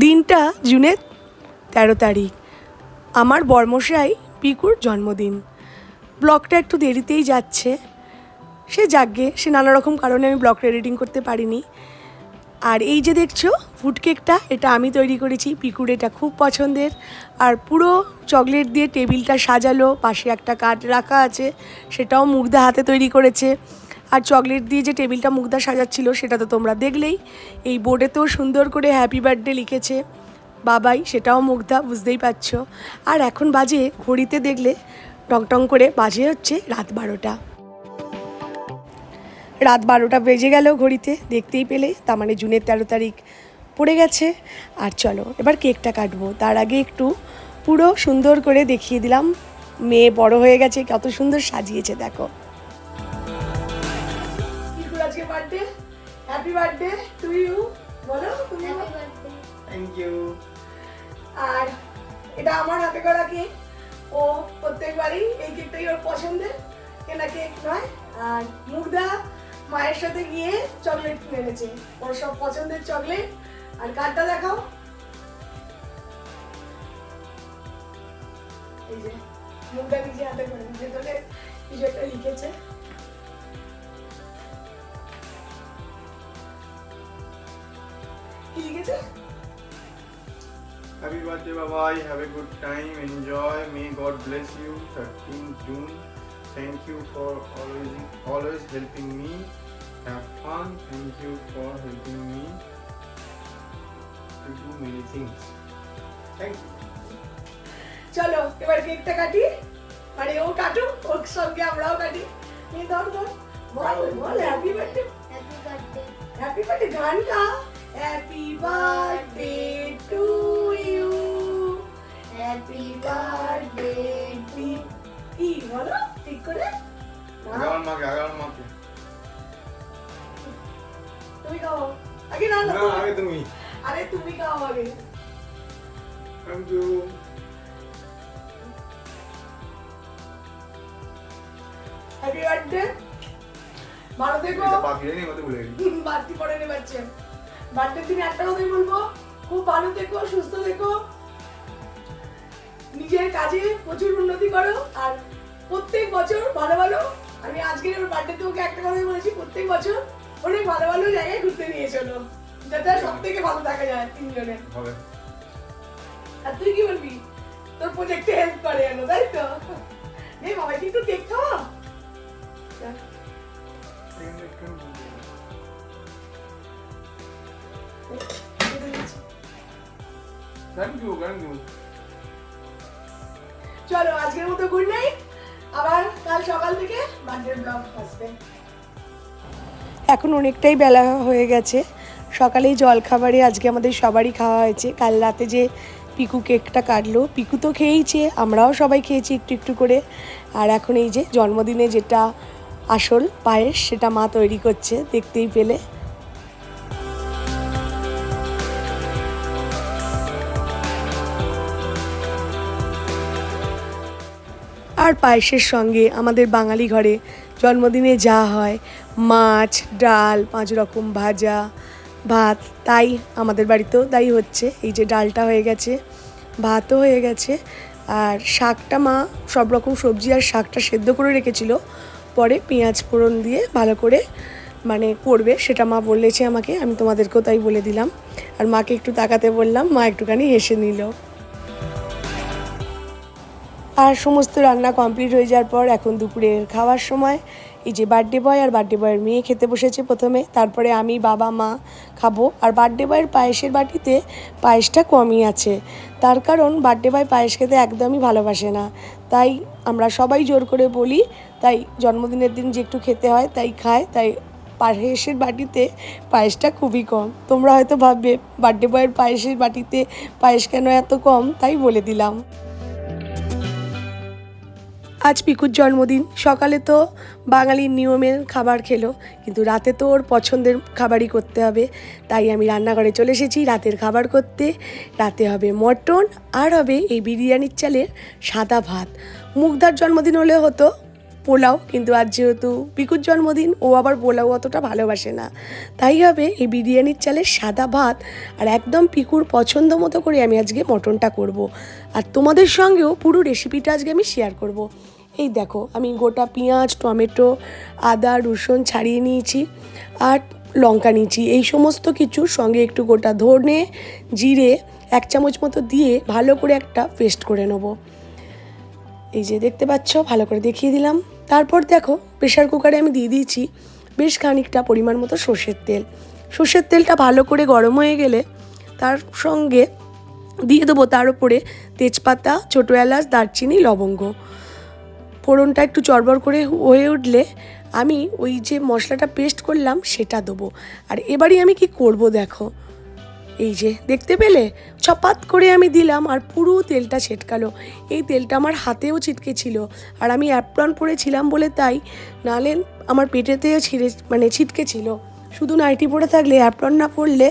দিনটা জুনের 13 তারিখ, আমার বর্মশাই পিকুর জন্মদিন। ব্লগটা একটু দেরিতেই যাচ্ছে, সে যাকগে, সে নানা রকম কারণে আমি ব্লগটা এডিটিং করতে পারিনি। আর এই যে দেখছো ফুড কেকটা, এটা আমি তৈরি করেছি, পিকুর এটা খুব পছন্দের। আর পুরো চকলেট দিয়ে টেবিলটা সাজালো, পাশে একটা কার্ড রাখা আছে, সেটাও মুগ্ধা হাতে তৈরি করেছে। আর চকলেট দিয়ে যে টেবিলটা মুগ্ধা সাজাচ্ছিল সেটা তো তোমরা দেখলেই। এই বোর্ডেতেও সুন্দর করে হ্যাপি বার্থডে লিখেছে বাবাই, সেটাও মুগ্ধা, বুঝতেই পারছো। আর এখন বাজে, ঘড়িতে দেখলে টং টং করে বাজে হচ্ছে রাত 12টা। রাত 12টা বেজে গেল ঘড়িতে, দেখতেই পেলে। তার মানে জুনের 13 তারিখ পড়ে গেছে। আর চলো এবার কেকটা কাটবো। তার আগে একটু পুরো সুন্দর করে দেখিয়ে দিলাম, মেয়ে বড় হয়ে গেছে, কত সুন্দর সাজিয়েছে দেখো। আজকে birthday, happy birthday to you, বলো তুমি। Thank you. আর এটা আমার হাতে করা কেক, ও প্রত্যেকবারই এই কেকটাই ওর পছন্দের, কেনা কেক নয়। আর মুগ্ধা মায়ের সাথে গিয়ে চকলেট কিনে এনেছে, ওর সব পছন্দের চকলেট। আর কার্ডটা দেখাও, এই যে মুগ্ধা নিজে হাতে করে ভেতরে কিছু একটা লিখেছে। কি লিখেছে? Happy birthday, bye-bye. Have a good time. Enjoy. May God bless you. 13th June. Thank you for always helping me. Have fun. Thank you for helping me to do many things. Thank you. চলো এবার কেকটা কাটি, মানে ও কাটুক, ওর সঙ্গে আমরাও কাটি। এই ধর ধর, বল বল happy birthday. Happy birthday. Happy birthday গান গা। Happy birthday to you, happy birthday to. কি বলো ঠিক করে? আগার মাকে। তুমি খাও আগে। না না না, আগে তুমি। আরে তুমি খাও আগে। Thank you. হ্যাপি বার্থডে, ভালো থেকো। এটা বাকি নেই, মতে ভুলে গেছি। বাড়তি পরে নেবে বাচ্চা। বার্থডের দিন একটা কথাই বলবো, খুব ভালো থেকো, সুস্থ থেকো, নিজের কাজে প্রচুর উন্নতি করো। আর প্রত্যেক বছর ভালো ভালো, আমি আজকের ওর বার্থডেতে ওকে একটা কথাই বলেছি, প্রত্যেক বছর অনেক ভালো ভালো জায়গায় ঘুরতে নিয়ে চলো, যাতে সব থেকে ভালো থাকা যায় তিনজনে। হবে। আর তুই কি বলবি? তোর প্রজেক্টে হেল্প করে এলো, তাই তো? নে বাবাকে একটু কেক খাওয়া। Thank you. চলো আজকের মতো গুড নাইট, আবার কাল সকাল থেকে বার্থডে ব্লগ আসবে। এখন অনেকটাই বেলা হয়ে গেছে, সকালেই জল খাবারে আজকে আমাদের সবারই খাওয়া হয়েছে। কাল রাতে যে পিকু কেকটা কাটলো, পিকু তো খেয়েইছে, আমরাও সবাই খেয়েছি একটু একটু করে। আর এখন এই যে জন্মদিনে যেটা আসল পায়েস, সেটা মা তৈরি করছে, দেখতেই পেলে। আর পায়েসের সঙ্গে আমাদের বাঙালি ঘরে জন্মদিনে যা হয়, মাছ, ডাল, 5 রকম ভাজা, ভাত, তাই আমাদের বাড়িতেও তাই হচ্ছে। এই যে ডালটা হয়ে গেছে, ভাতও হয়ে গেছে। আর শাকটা মা সব রকম সবজি আর শাকটা সেদ্ধ করে রেখেছিল, পরে পেঁয়াজ ফোড়ন দিয়ে ভালো করে মানে করবে, সেটা মা বলেছে আমাকে, আমি তোমাদেরকেও তাই বলে দিলাম। আর মাকে একটু তাকাতে বললাম, মা একটুখানি হেসে নিল। আর সমস্ত রান্না কমপ্লিট হয়ে যাওয়ার পর এখন দুপুরের খাওয়ার সময়। এই যে বার্থডে বয় আর বার্থডে বয়ের মেয়ে খেতে বসেছে প্রথমে, তারপরে আমি, বাবা, মা খাবো। আর বার্থডে বয়ের পায়েসের বাটিতে পায়েসটা কমই আছে, তার কারণ বার্থডে বয় পায়েস খেতে একদমই ভালোবাসে না, তাই আমরা সবাই জোর করে বলি, তাই জন্মদিনের দিন যে একটু খেতে হয় তাই খায়, তাই পায়েসের বাটিতে পায়েসটা খুবই কম। তোমরা হয়তো ভাববে বার্থডে বয়ের পায়েসের বাটিতে পায়েস কেন এত কম, তাই বলে দিলাম। আজ পিকুর জন্মদিন, সকালে তো বাঙালির নিয়মের খাবার খেলো, কিন্তু রাতে তো ওর পছন্দের খাবারই করতে হবে, তাই আমি রান্নাঘরে চলে এসেছি রাতের খাবার করতে। রাতে হবে মটন, আর হবে এই বিরিয়ানির চালের সাদা ভাত। মুগ্ধার জন্মদিন হলে হতো পোলাও, কিন্তু আজ যেহেতু পিকুর জন্মদিন, ও আবার পোলাও অতটা ভালোবাসে না, তাই হবে এই বিরিয়ানির চালের সাদা ভাত। আর একদম পিকুর পছন্দ মতো করে আমি আজকে মটনটা করব। আর তোমাদের সঙ্গেও পুরো রেসিপিটা আজকে আমি শেয়ার করব। এই দেখো, আমি গোটা পেঁয়াজ, টমেটো, আদা, রসুন ছাড়িয়ে নিয়েছি আর লঙ্কা নিয়েছি। এই সমস্ত কিছুর সঙ্গে একটু গোটা ধনে, জিরে 1 চামচ মতো দিয়ে ভালো করে একটা পেস্ট করে নেবো। এই যে দেখতে পাচ্ছ, ভালো করে দেখিয়ে দিলাম। তারপর দেখো, প্রেশার কুকারে আমি দিয়ে দিয়েছি বেশ খানিকটা পরিমাণ মতো সর্ষের তেল। সর্ষের তেলটা ভালো করে গরম হয়ে গেলে তার সঙ্গে দিয়ে দেবো তার উপরে তেজপাতা, ছোটো এলাচ, দারচিনি, লবঙ্গ। ফোড়নটা একটু চড়বড় করে হয়ে উঠলে আমি ওই যে মশলাটা পেস্ট করলাম সেটা দেবো। আর এবারই আমি কি করব দেখো, এই যে দেখতে পেলে চপাত করে আমি দিলাম আর পুরো তেলটা ছিটকালো। এই তেলটা আমার হাতেও ছিটকেছিল, আর আমি অ্যাপ্রন পরেছিলাম বলে তাই, নাহলে আমার পেটেতেও ছিটকেছিল। শুধু নাইটি পরে থাকলে, অ্যাপ্রন না পরলে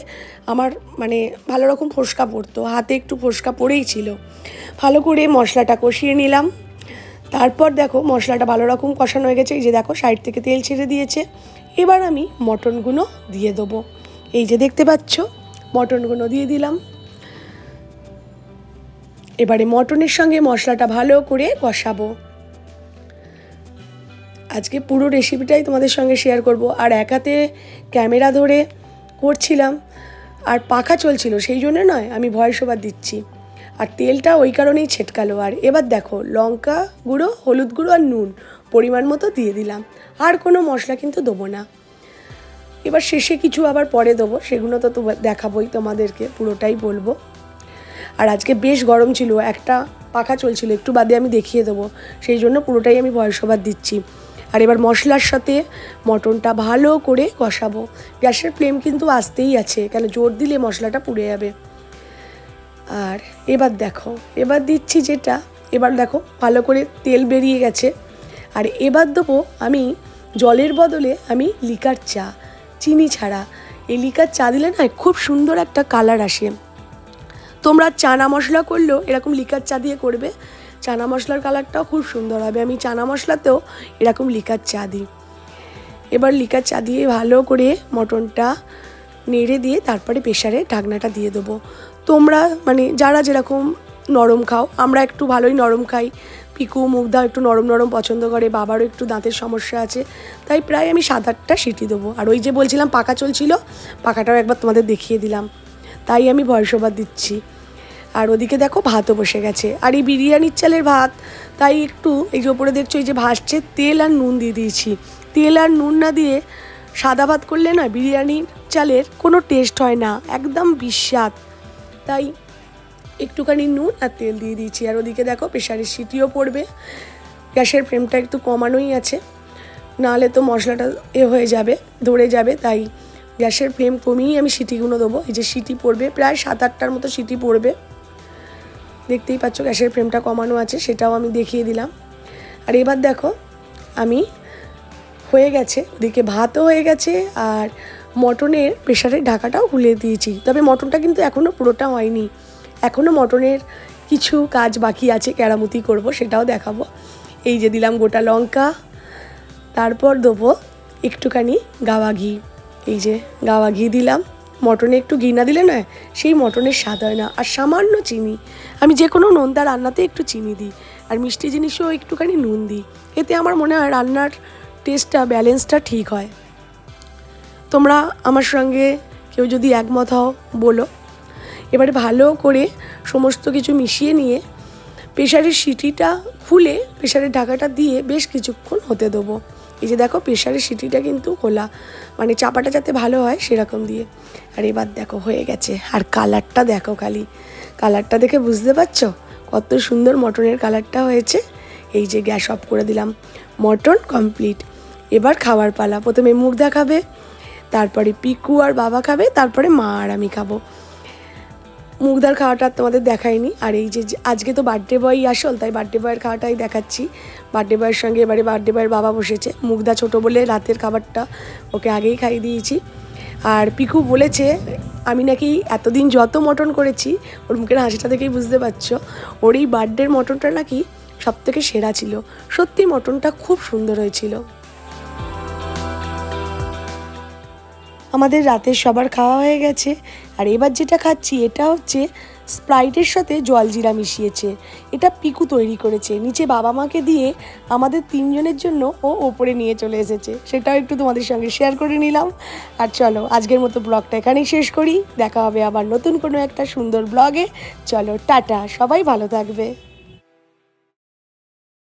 আমার ভালো রকম ফোসকা পড়তো, হাতে একটু ফোসকা পড়েই ছিল। ভালো করে মশলাটা কষিয়ে নিলাম। তারপর দেখো, মশলাটা ভালো রকম কষানো হয়ে গেছে। এই যে দেখো, সাইড থেকে তেল ছেড়ে দিয়েছে। এবার আমি মটনগুলো দিয়ে দেবো। এই যে দেখতে পাচ্ছ, মটনগুলো দিয়ে দিলাম। এবারে মটনের সঙ্গে মশলাটা ভালো করে কষাবো। আজকে পুরো রেসিপিটাই তোমাদের সঙ্গে শেয়ার করব। আর এক হাতে ক্যামেরা ধরে করছিলাম আর পাখা চলছিল, সেই জন্য নয়, আমি ভয়েস ওভার দিচ্ছি। আর তেলটা ওই কারণেই ছেটকালো। আর এবার দেখো, লঙ্কা গুঁড়ো, হলুদ গুঁড়ো আর নুন পরিমাণ মতো দিয়ে দিলাম। আর কোনো মশলা কিন্তু দেবো না। এবার শেষে কিছু আবার পরে দেবো, সেগুলো তো দেখাবোই তোমাদেরকে, পুরোটাই বলবো। আর আজকে বেশ গরম ছিল, একটা পাখা চলছিল, একটু বাদে আমি দেখিয়ে দেবো, সেই জন্য পুরোটাই আমি ভয়েস ওভার দিচ্ছি। আর এবার মশলার সাথে মটনটা ভালো করে কষাবো। গ্যাসের ফ্লেম কিন্তু আসতেই আছে, কেন জোর দিলে মশলাটা পুড়ে যাবে। আর এবার দিচ্ছি যেটা, এবার দেখো ভালো করে তেল বেরিয়ে গেছে। আর এবার দেবো আমি জলের বদলে আমি লিকার চা, চিনি ছাড়া। এই লিকার চা দিলে না খুব সুন্দর একটা কালার আসে। তোমরা চানা মশলা করলেও এরকম লিকার চা দিয়ে করবে, চানা মশলার কালারটাও খুব সুন্দর হবে। আমি চানা মশলাতেও এরকম লিকার চা দিই। এবার লিকার চা দিয়ে ভালো করে মটনটা নেড়ে দিয়ে তারপরে প্রেশারে ঢাকনাটা দিয়ে দেবো। তোমরা যারা যেরকম নরম খাও, আমরা একটু ভালোই নরম খাই। পিকু, মুগ্ধা একটু নরম নরম পছন্দ করে, বাবারও একটু দাঁতের সমস্যা আছে, তাই প্রায় আমি 7-8টা সিটি দেবো। আর ওই যে বলছিলাম পাখা চলছিল, পাখাটাও একবার তোমাদের দেখিয়ে দিলাম, তাই আমি ভয়েস ওভার দিচ্ছি। আর ওদিকে দেখো, ভাতও বসে গেছে। আর এই বিরিয়ানির চালের ভাত, তাই একটু এই যে ওপরে দেখছো এই যে ভাসছে, তেল আর নুন দিয়ে দিয়েছি। তেল আর নুন না দিয়ে সাদা ভাত করলে না বিরিয়ানির চালের কোনো টেস্ট হয় না, একদম বিস্বাদ। তাই একটুখানি নুন আর তেল দিয়ে দিয়েছি। আর ওদিকে দেখো, প্রেশারের সিটিও পড়বে। গ্যাসের ফ্লেমটা একটু কমানোই আছে, নাহলে তো মশলাটা হয়ে যাবে, ধরে যাবে। তাই গ্যাসের ফ্লেম কমিয়েই আমি সিটিগুলো দেবো। এই যে সিটি পড়বে, প্রায় 7-8টার মতো সিটি পড়বে। দেখতেই পাচ্ছ গ্যাসের ফ্লেমটা কমানো আছে, সেটাও আমি দেখিয়ে দিলাম। আর এবার দেখো, আমি হয়ে গেছে, ওদিকে ভাতও হয়ে গেছে আর মটনের প্রেশারের ঢাকাটাও খুলে দিয়েছি। তবে মটনটা কিন্তু এখনও পুরোটা হয়নি, এখনও মটনের কিছু কাজ বাকি আছে, কেরামতি করব, সেটাও দেখাবো। এই যে দিলাম গোটা লঙ্কা, তারপর দেবো একটুখানি গাওয়া ঘি। এই যে গাওয়া ঘি দিলাম। মটনে একটু ঘি না দিলে না সেই মটনের স্বাদ হয় না। আর সামান্য চিনি, আমি যে কোনো নোনতা রান্নাতে একটু চিনি দিই, আর মিষ্টি জিনিসও একটুখানি নুন দিই। এতে আমার মনে হয় রান্নার টেস্টটা, ব্যালেন্সটা ঠিক হয়। তোমরা আমার সঙ্গে কেউ যদি একমত হও বলো। এবারে ভালো করে সমস্ত কিছু মিশিয়ে নিয়ে প্রেশারের সিটিটা খুলে প্রেশারের ঢাকাটা দিয়ে বেশ কিছুক্ষণ হতে দেবো। এই যে দেখো, প্রেশারের সিটিটা কিন্তু খোলা, চাপাটা যাতে ভালো হয় সেরকম দিয়ে। আর এবার দেখো হয়ে গেছে। আর কালারটা দেখো, খালি কালারটা দেখে বুঝতে পারছো কত সুন্দর মটনের কালারটা হয়েছে। এই যে গ্যাস অফ করে দিলাম, মটন কমপ্লিট। এবার খাওয়ার পালা। প্রথমে মুগ্ধা খাবে, তারপরে পিকু আর বাবা খাবে, তারপরে মা আর আমি খাবো। মুগ্ধার খাওয়াটা তোমাদের দেখাইনি। আর এই যে আজকে তো বার্থডে বয় আসল, তাই বার্থডে বয়ের খাওয়াটাই দেখাচ্ছি। বার্থডে বয়ের সঙ্গে এবারে বার্থডে বয়ের বাবা বসেছে। মুগ্ধা ছোটো বলে রাতের খাবারটা ওকে আগেই খাইয়ে দিয়েছি। আর পিকু বলেছে আমি নাকি এতদিন যত মটন করেছি, ওর মুখের হাসিটা দেখেই বুঝতে পারছো, ওর এই বার্থডের মটনটা নাকি সবথেকে সেরা ছিল। সত্যি মটনটা খুব সুন্দর হয়েছিল। আমাদের রাতের সবার খাওয়া হয়ে গেছে, আর এবার যেটা খাচ্ছি এটা হচ্ছে স্প্রাইটের সাথে জলজিরা মিশিয়েছে। এটা পিকু তৈরি করেছে, নিচে বাবা মাকে দিয়ে আমাদের তিনজনের জন্য ও ওপরে নিয়ে চলে এসেছে, সেটাও একটু তোমাদের সঙ্গে শেয়ার করে নিলাম। আর চলো আজকের মতো ব্লগটা এখানেই শেষ করি, দেখা হবে আবার নতুন কোনো একটা সুন্দর ব্লগে। চলো টাটা, সবাই ভালো থাকবে।